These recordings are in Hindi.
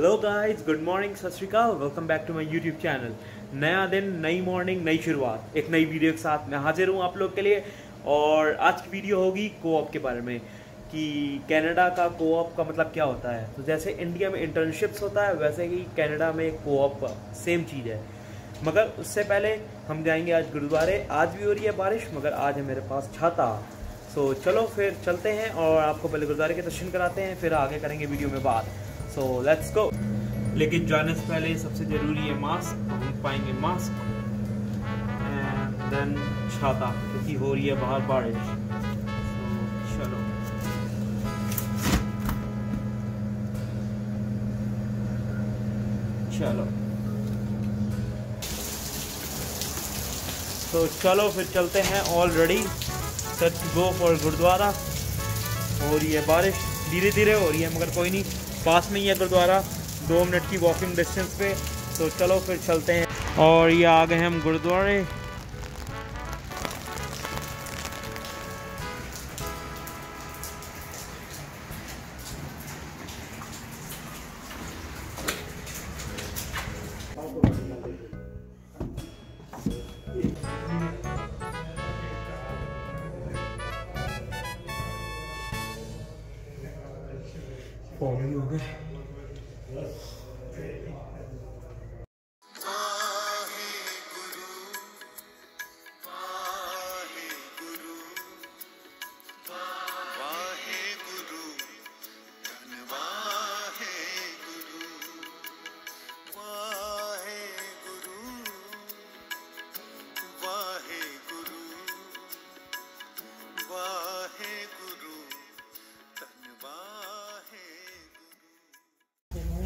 Hello guys, good morning, Sat Sri Akal, welcome back to my YouTube channel. नया दिन, नई मॉर्निंग, नई शुरुआत, एक नई वीडियो के साथ मैं हाजिर हूँ आप लोग के लिए। और आज की वीडियो होगी कोऑप के बारे में कि कनाडा का कोऑप का मतलब क्या होता है। तो जैसे इंडिया में इंटर्नशिप्स होता है वैसे ही कनाडा में कोऑप सेम चीज़ है। मगर उससे पहले हम जाएंगे आज गुरुद्वारे। आज भी हो रही है बारिश मगर आज है मेरे पास छाता। सो चलो फिर चलते हैं और आपको पहले गुरुद्वारे के दर्शन कराते हैं, फिर आगे करेंगे वीडियो में बात। So let's go. लेकिन जाने से पहले सबसे ज़रूरी है मास्क। हम पाएंगे मास्क एंड देन छाता, क्योंकि हो रही है बाहर बारिश। सो चलो चलो तो चलो फिर चलते हैं। Already set to go for gurdwara. हो रही है बारिश, धीरे धीरे हो रही है मगर कोई नहीं, पास में ही है गुरुद्वारा, 2 मिनट की वॉकिंग डिस्टेंस पे। तो चलो फिर चलते हैं। और ये आ गए हम गुरुद्वारे। फॉर्म हो गए।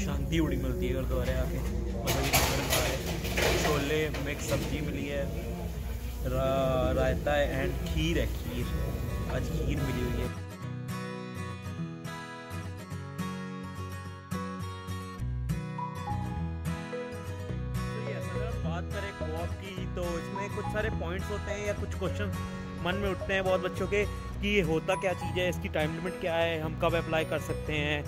शांति बड़ी मिलती है गुरुद्वारे आके। छोले मिक्स सब्जी मिली है, रायता है एंड खीर है। खीर आज खीर मिली हुई है। बात करें कोऑप की तो इसमें कुछ सारे पॉइंट्स होते हैं या कुछ क्वेश्चन मन में उठते हैं बहुत बच्चों के कि ये होता क्या चीज़ है, इसकी टाइम लिमिट क्या है, हम कब अप्लाई कर सकते हैं,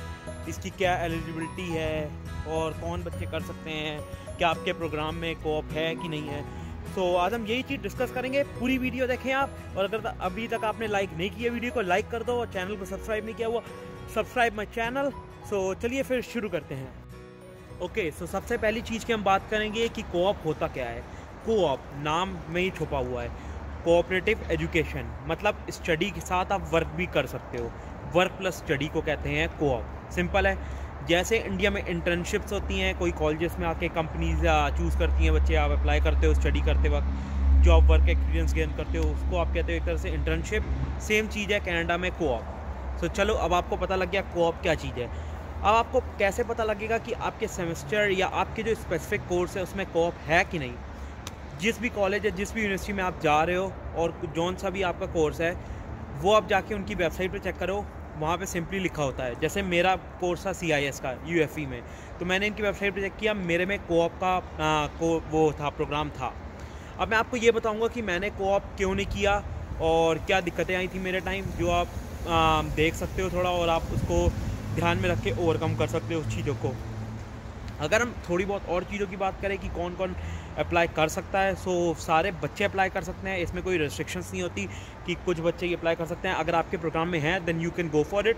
इसकी क्या एलिजिबिलिटी है और कौन बच्चे कर सकते हैं, क्या आपके प्रोग्राम में कोऑप है कि नहीं है। सो आज हम यही चीज़ डिस्कस करेंगे। पूरी वीडियो देखें आप, और अगर अभी तक आपने लाइक नहीं किया वीडियो को लाइक कर दो, और चैनल को सब्सक्राइब नहीं किया हुआ सब्सक्राइब माई चैनल। सो चलिए फिर शुरू करते हैं। ओके, सो सबसे पहली चीज़ की हम बात करेंगे कि कोऑप होता क्या है। कोऑप नाम में ही छुपा हुआ है, कोऑपरेटिव एजुकेशन, मतलब स्टडी के साथ आप वर्क भी कर सकते हो। वर्क प्लस स्टडी को कहते हैं कोऑप। सिंपल है। जैसे इंडिया में इंटर्नशिप्स होती हैं, कोई कॉलेजेस में आके कंपनीज चूज़ करती हैं बच्चे, आप अप्लाई करते हो स्टडी करते वक्त, जॉब वर्क एक्सपीरियंस गेन करते हो, उसको आप कहते हो एक तरह से इंटर्नशिप। सेम चीज़ है कनाडा में कोऑप। सो चलो अब आपको पता लग गया कोऑप क्या चीज़ है। अब आपको कैसे पता लगेगा कि आपके सेमेस्टर या आपके जो स्पेसिफिक कोर्स है उसमें कोऑप है कि नहीं। जिस भी कॉलेज है, जिस भी यूनिवर्सिटी में आप जा रहे हो और जौन सा भी आपका कोर्स है, वो आप जाके उनकी वेबसाइट पे चेक करो, वहाँ पे सिंपली लिखा होता है। जैसे मेरा कोर्स था CIS का UFE में, तो मैंने इनकी वेबसाइट पे चेक किया, मेरे में कोऑप का वो था, प्रोग्राम था। अब मैं आपको ये बताऊँगा कि मैंने कोऑप क्यों नहीं किया और क्या दिक्कतें आई थी मेरे टाइम, जो आप देख सकते हो थोड़ा, और आप उसको ध्यान में रख के ओवरकम कर सकते हो उस चीज़ों को। अगर हम थोड़ी बहुत और चीज़ों की बात करें कि कौन कौन अप्लाई कर सकता है, सो सारे बच्चे अप्लाई कर सकते हैं। इसमें कोई रेस्ट्रिक्शंस नहीं होती कि कुछ बच्चे ही अप्लाई कर सकते हैं। अगर आपके प्रोग्राम में है then you can go for it.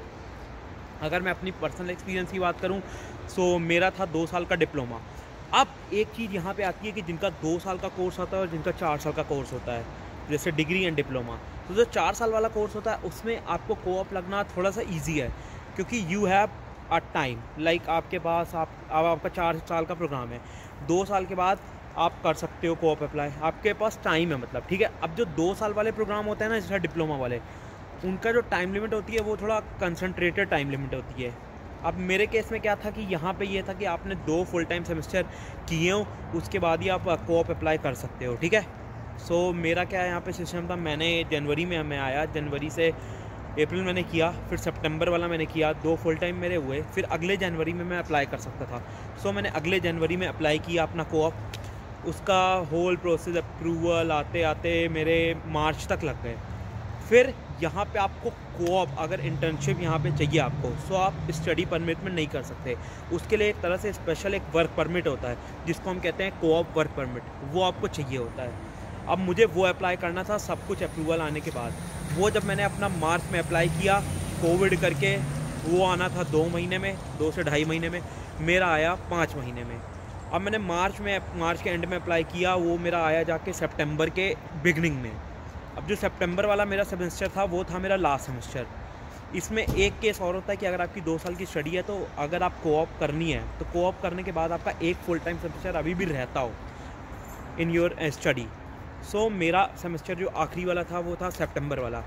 अगर मैं अपनी पर्सनल एक्सपीरियंस की बात करूं, सो मेरा था 2 साल का डिप्लोमा। अब एक चीज़ यहाँ पे आती है कि जिनका 2 साल का कोर्स होता है और जिनका 4 साल का कोर्स होता है, जैसे डिग्री एंड डिप्लोमा, तो जो 4 साल वाला कोर्स होता है उसमें आपको कोऑप लगना थोड़ा सा ईजी है, क्योंकि you have a time, like आपके पास अब आपका 4 साल का प्रोग्राम है, 2 साल के बाद आप कर सकते हो कोऑप अप्लाई, आपके पास टाइम है मतलब, ठीक है। अब जो 2 साल वाले प्रोग्राम होते हैं ना, जैसे डिप्लोमा वाले, उनका जो टाइम लिमिट होती है वो थोड़ा कंसंट्रेटेड टाइम लिमिट होती है। अब मेरे केस में क्या था कि यहाँ पे ये था कि आपने 2 फुल टाइम सेमेस्टर किए हो, उसके बाद ही आप कोऑप अप्लाई कर सकते हो, ठीक है। सो मेरा क्या यहाँ पे सिस्टम था, मैंने जनवरी में हमें आया, जनवरी से अप्रैल मैंने किया, फिर सितंबर वाला मैंने किया, 2 फुल टाइम मेरे हुए, फिर अगले जनवरी में मैं अप्लाई कर सकता था। सो मैंने अगले जनवरी में अप्लाई किया अपना कोऑप। उसका होल प्रोसेस अप्रूवल आते आते मेरे मार्च तक लग गए। फिर यहाँ पे आपको कोऑप, अगर इंटर्नशिप यहाँ पे चाहिए आपको, सो आप स्टडी परमिट में नहीं कर सकते। उसके लिए एक तरह से स्पेशल एक वर्क परमिट होता है जिसको हम कहते हैं कोऑप वर्क परमिट, वो आपको चाहिए होता है। अब मुझे वो अप्लाई करना था सब कुछ अप्रूवल आने के बाद। वो जब मैंने अपना मार्च में अप्लाई किया, कोविड करके वो आना था 2 महीने में, 2 से ढाई महीने में, मेरा आया 5 महीने में। अब मैंने मार्च के एंड में अप्लाई किया, वो मेरा आया जाके सितंबर के बिगनिंग में। अब जो सितंबर वाला मेरा सेमेस्टर था वो था मेरा लास्ट सेमेस्टर। इसमें एक केस और होता है कि अगर आपकी 2 साल की स्टडी है तो अगर आप कोऑप करनी है तो कोऑप करने के बाद आपका एक फुल टाइम सेमेस्टर अभी भी रहता हो इन योर स्टडी। सो मेरा सेमेस्टर जो आखिरी वाला था वो था सितंबर वाला।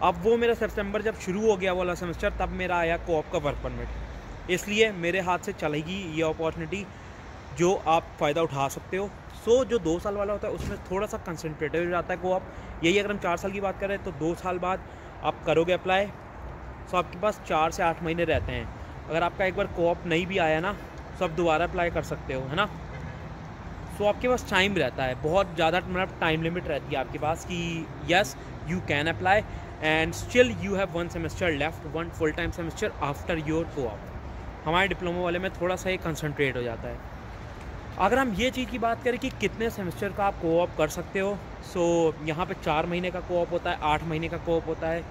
अब वो मेरा सितंबर जब शुरू हो गया वाला सेमेस्टर, तब मेरा आया कोऑप का वर्क परमिट। इसलिए मेरे हाथ से चलेगी ये अपॉर्चुनिटी जो आप फ़ायदा उठा सकते हो। सो जो 2 साल वाला होता है उसमें थोड़ा सा कंसनट्रेटेड हो जाता है कोऑप। यही अगर हम 4 साल की बात करें तो 2 साल बाद आप करोगे अप्लाई, सो आपके पास 4 से 8 महीने रहते हैं। अगर आपका एक बार कोऑप नहीं भी आया ना, तो आप दोबारा अप्लाई कर सकते हो, है ना। सो आपके पास टाइम रहता है, बहुत ज़्यादा मतलब टाइम लिमिट रहती है आपके पास कि yes you can apply and still you have 1 semester left, 1 full time semester after your co-op. हमारे डिप्लोमा वाले में थोड़ा सा ये कंसनट्रेट हो जाता है। अगर हम ये चीज़ की बात करें कि कितने सेमेस्टर का आप कोऑप कर सकते हो, सो यहाँ पे 4 महीने का कोऑप होता है, 8 महीने का कोऑप होता है।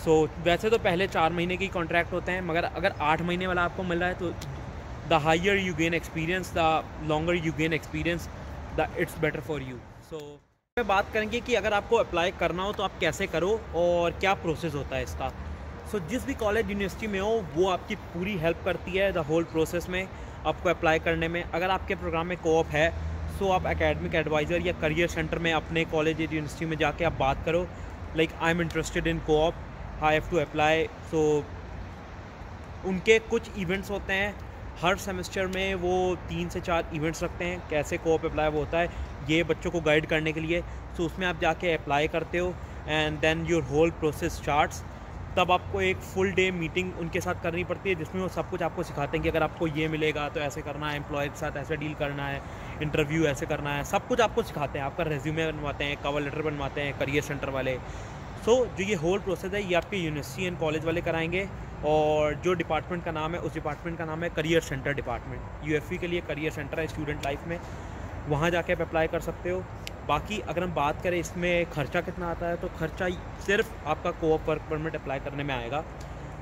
सो वैसे तो पहले 4 महीने की कॉन्ट्रैक्ट होते हैं, मगर अगर 8 महीने वाला आपको मिल रहा है तो the higher you gain experience, the longer you gain experience, the it's better for you. So मैं बात करेंगे कि अगर आपको अप्लाई करना हो तो आप कैसे करो और क्या प्रोसेस होता है इसका। सो जिस भी कॉलेज यूनिवर्सिटी में हो वो आपकी पूरी हेल्प करती है द होल प्रोसेस में, आपको अप्लाई करने में। अगर आपके प्रोग्राम में कोऑप है सो आप एकेडमिक एडवाइज़र या करियर सेंटर में अपने कॉलेज या यूनिवर्सिटी में जाके आप बात करो, like I am interested in coop, I have to apply. So उनके कुछ इवेंट्स होते हैं हर सेमेस्टर में, वो 3 से 4 इवेंट्स रखते हैं कैसे कोऑप अप्लाई वो होता है, ये बच्चों को गाइड करने के लिए। सो उसमें आप जाके अप्लाई करते हो and then your whole process starts. तब आपको एक फुल डे मीटिंग उनके साथ करनी पड़ती है जिसमें वो सब कुछ आपको सिखाते हैं कि अगर आपको ये मिलेगा तो ऐसे करना है, एम्प्लॉय के साथ ऐसे डील करना है, इंटरव्यू ऐसे करना है, सब कुछ आपको सिखाते हैं। आपका रेज्यूमे बनवाते हैं, कवर लेटर बनवाते हैं करियर सेंटर वाले। सो जो ये होल प्रोसेस है ये आपके यूनिवर्सिटी एंड कॉलेज वाले कराएंगे, और जो डिपार्टमेंट का नाम है उस डिपार्टमेंट का नाम है करियर सेंटर डिपार्टमेंट। यूएफई के लिए करियर सेंटर है स्टूडेंट लाइफ में, वहाँ जाके आप अप्लाई कर सकते हो। बाकी अगर हम बात करें इसमें खर्चा कितना आता है, तो खर्चा सिर्फ आपका कोऑप वर्क परमिट अप्लाई करने में आएगा,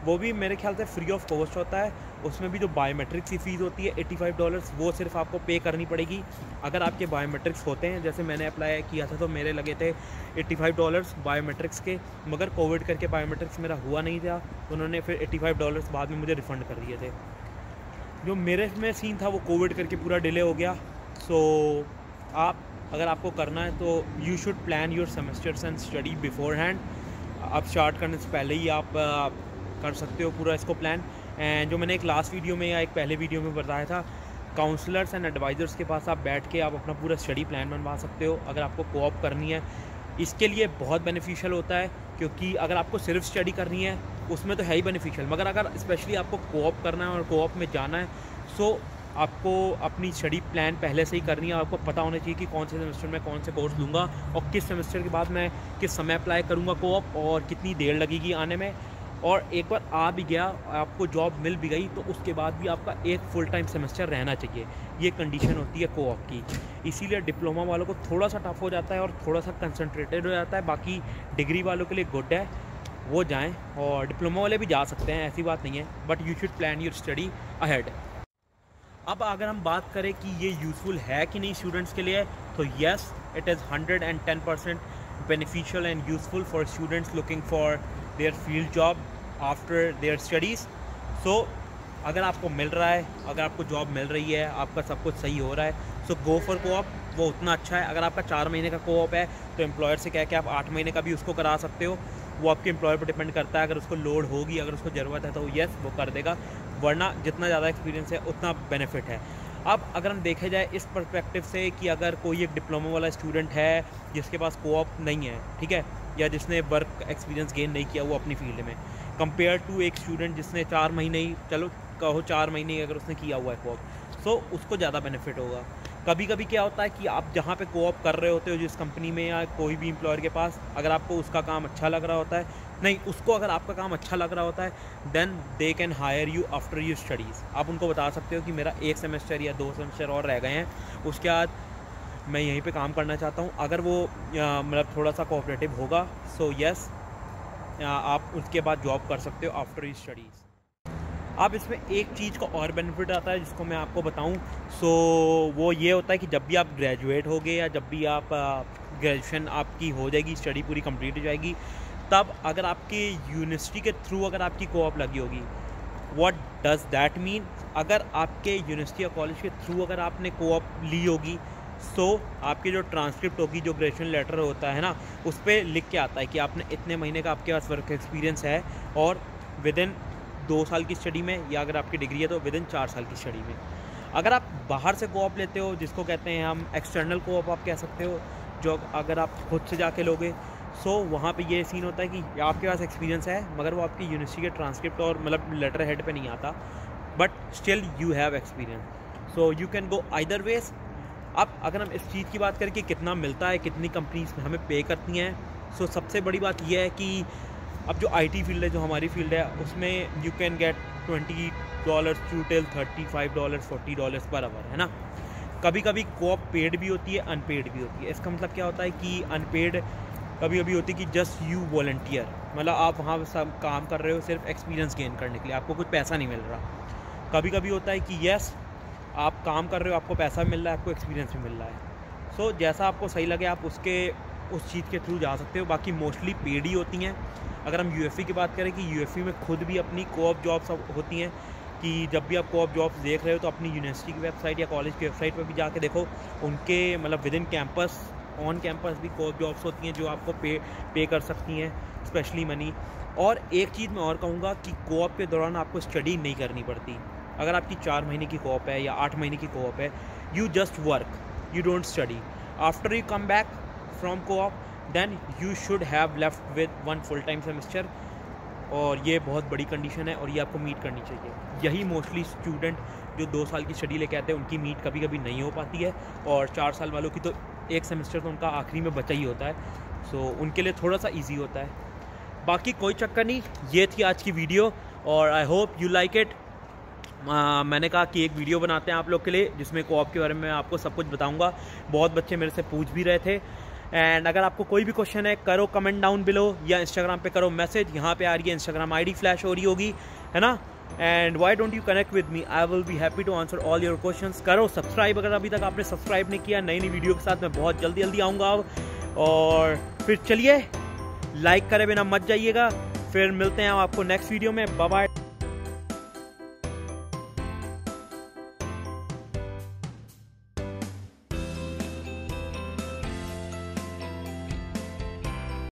वो भी मेरे ख्याल से फ्री ऑफ कॉस्ट होता है। उसमें भी जो बायोमेट्रिक्स की फ़ीस होती है $85, वो सिर्फ आपको पे करनी पड़ेगी अगर आपके बायोमेट्रिक्स होते हैं। जैसे मैंने अप्लाई किया था तो मेरे लगे थे $85 बायोमेट्रिक्स के, मगर कोविड करके बायोमेट्रिक्स मेरा हुआ नहीं था, तो उन्होंने फिर $85 बाद में मुझे रिफ़ंड कर दिए थे। जो मेरे में सीन था वो कोविड करके पूरा डिले हो गया। सो आप अगर आपको करना है तो you should plan your semesters and study before hand. आप स्टार्ट करने से पहले ही आप कर सकते हो पूरा इसको प्लान। एंड जो मैंने एक लास्ट वीडियो में या एक पहले वीडियो में बताया था, काउंसलर्स एंड एडवाइज़र्स के पास आप बैठ के आप अपना पूरा स्टडी प्लान बनवा सकते हो अगर आपको कोऑप करनी है। इसके लिए बहुत बेनिफिशियल होता है, क्योंकि अगर आपको सिर्फ स्टडी करनी है उसमें तो है ही बेनिफिशियल, मगर अगर स्पेशली आपको कोऑप करना है और कोऑप में जाना है, सो आपको अपनी स्टडी प्लान पहले से ही करनी है। आपको पता होना चाहिए कि कौन से सेमेस्टर में कौन से कोर्स लूँगा और किस सेमेस्टर के बाद मैं किस समय अप्लाई करूँगा कोऑप, और कितनी देर लगेगी आने में। और एक बार आ भी गया, आपको जॉब मिल भी गई, तो उसके बाद भी आपका एक फुल टाइम सेमेस्टर रहना चाहिए। ये कंडीशन होती है कोऑप की। इसीलिए डिप्लोमा वालों को थोड़ा सा टफ हो जाता है और थोड़ा सा कंसनट्रेटेड हो जाता है। बाकी डिग्री वालों के लिए गुड है, वो जाएँ, और डिप्लोमा वाले भी जा सकते हैं, ऐसी बात नहीं है, but you should plan your study ahead. अब अगर हम बात करें कि ये यूज़फुल है कि नहीं स्टूडेंट्स के लिए, तो yes it is 110% beneficial and useful for students looking for their field job after their studies. So अगर आपको मिल रहा है, अगर आपको जॉब मिल रही है, आपका सब कुछ सही हो रहा है, सो गो फॉर कोऑप, वो उतना अच्छा है। अगर आपका 4 महीने का कोऑप है तो एम्प्लॉयर से कह के आप 8 महीने का भी उसको करा सकते हो। वो आपके एम्प्लॉयर पर डिपेंड करता है, अगर उसको लोड होगी, अगर उसको ज़रूरत है तो येस वो कर देगा, वरना जितना ज़्यादा एक्सपीरियंस है उतना बेनिफिट है। अब अगर हम देखे जाए इस पर्सपेक्टिव से कि अगर कोई एक डिप्लोमा वाला स्टूडेंट है जिसके पास कोऑप नहीं है, ठीक है, या जिसने वर्क एक्सपीरियंस गेन नहीं किया वो अपनी फील्ड में, कंपेयर टू एक स्टूडेंट जिसने 4 महीने ही, चलो कहो 4 महीने अगर उसने किया हुआ है कोऑप, सो उसको ज़्यादा बेनिफिट होगा। कभी कभी क्या होता है कि आप जहाँ पे कोऑप कर रहे होते हो जिस कंपनी में या कोई भी एम्प्लॉयर के पास, अगर आपको उसका काम अच्छा लग रहा होता है, नहीं उसको अगर आपका काम अच्छा लग रहा होता है, then they can hire you after your studies. आप उनको बता सकते हो कि मेरा 1 सेमेस्टर या 2 सेमेस्टर और रह गए हैं, उसके बाद मैं यहीं पे काम करना चाहता हूँ। अगर वो मतलब थोड़ा सा कोऑपरेटिव होगा, सो यस आप उसके बाद जॉब कर सकते हो आफ्टर योर स्टडीज़। अब इसमें एक चीज़ का और बेनिफिट आता है जिसको मैं आपको बताऊं, सो वो ये होता है कि जब भी आप ग्रेजुएट होगे या जब भी आप ग्रेजुएशन आपकी हो जाएगी, स्टडी पूरी कंप्लीट हो जाएगी, तब अगर आपके यूनिवर्सिटी के थ्रू अगर आपकी कोऑप लगी होगी, व्हाट डज़ दैट मीन, अगर आपके यूनिवर्सिटी या कॉलेज के थ्रू अगर आपने कोऑप ली होगी, सो आपकी जो ट्रांसक्रिप्ट होगी, जो ग्रेजुएशन लेटर होता है ना, उस पर लिख के आता है कि आपने इतने महीने का आपके पास वर्क एक्सपीरियंस है और विद इन 2 साल की स्टडी में, या अगर आपकी डिग्री है तो विद इन 4 साल की स्टडी में। अगर आप बाहर से कोऑप लेते हो, जिसको कहते हैं हम एक्सटर्नल कोऑप आप कह सकते हो, जो अगर आप खुद से जाके लोगे, सो वहाँ पे ये सीन होता है कि आपके पास एक्सपीरियंस है मगर वो आपकी यूनिवर्सिटी के ट्रांसक्रिप्ट और मतलब लेटर हेड पे नहीं आता, but still you have experience, so you can go either ways. अब अगर हम इस चीज़ की बात करें कि कितना मिलता है, कितनी कंपनीज हमें पे करती हैं, सो सबसे बड़ी बात यह है कि अब जो आईटी फील्ड है, जो हमारी फील्ड है, उसमें you can get $20 to till $35 $40 per hour, है ना। कभी कभी कोऑप पेड भी होती है, अनपेड भी होती है। इसका मतलब क्या होता है कि अनपेड कभी कभी होती है कि जस्ट यू वॉलंटियर, मतलब आप वहाँ सब काम कर रहे हो सिर्फ एक्सपीरियंस गेन करने के लिए, आपको कुछ पैसा नहीं मिल रहा। कभी कभी होता है कि यस आप काम कर रहे हो, आपको पैसा मिल रहा है, आपको एक्सपीरियंस भी मिल रहा है। सो जैसा आपको सही लगे आप उस चीज़ के थ्रू जा सकते हो। बाकी मोस्टली पेड ही होती हैं। अगर हम यूएफई की बात करें कि यूएफई में खुद भी अपनी कोऑप जॉब्स होती हैं, कि जब भी आप कोऑप जॉब्स देख रहे हो तो अपनी यूनिवर्सिटी की वेबसाइट या कॉलेज की वेबसाइट पर भी जाके देखो, उनके मतलब with in campus, on campus भी कोऑप जॉब्स होती हैं जो आपको पे कर सकती हैं, स्पेशली मनी। और एक चीज़ मैं और कहूँगा कि कोऑप के दौरान आपको स्टडी नहीं करनी पड़ती। अगर आपकी 4 महीने की कोऑप है या 8 महीने की कोऑप है, you just work, you don't study. After you come back from co-op, then you should have left with 1 full time semester, और ये बहुत बड़ी कंडीशन है और ये आपको मीट करनी चाहिए। यही मोस्टली स्टूडेंट जो 2 साल की स्टडी लेके आते हैं उनकी मीट कभी कभी नहीं हो पाती है, और 4 साल वालों की तो 1 सेमेस्टर तो उनका आखिरी में बचा ही होता है, सो उनके लिए थोड़ा सा ईजी होता है। बाकी कोई चक्कर नहीं, ये थी आज की वीडियो और I hope you like it. मैंने कहा कि एक वीडियो बनाते हैं आप लोग के लिए जिसमें कोऑप के बारे में आपको सब कुछ बताऊंगा। बहुत बच्चे मेरे से पूछ भी रहे थे, एंड अगर आपको कोई भी क्वेश्चन है करो कमेंट डाउन बिलो, या इंस्टाग्राम पे करो मैसेज, यहाँ पे आ रही है इंस्टाग्राम आईडी फ्लैश हो रही होगी, है ना। And why don't you connect with me, I will be happy to answer all your questions. करो सब्सक्राइब अगर अभी तक आपने सब्सक्राइब नहीं किया। नई नई वीडियो के साथ मैं बहुत जल्दी आऊँगा अब, और फिर चलिए लाइक करे बिना मत जाइएगा। फिर मिलते हैं आपको नेक्स्ट वीडियो में। Bye bye.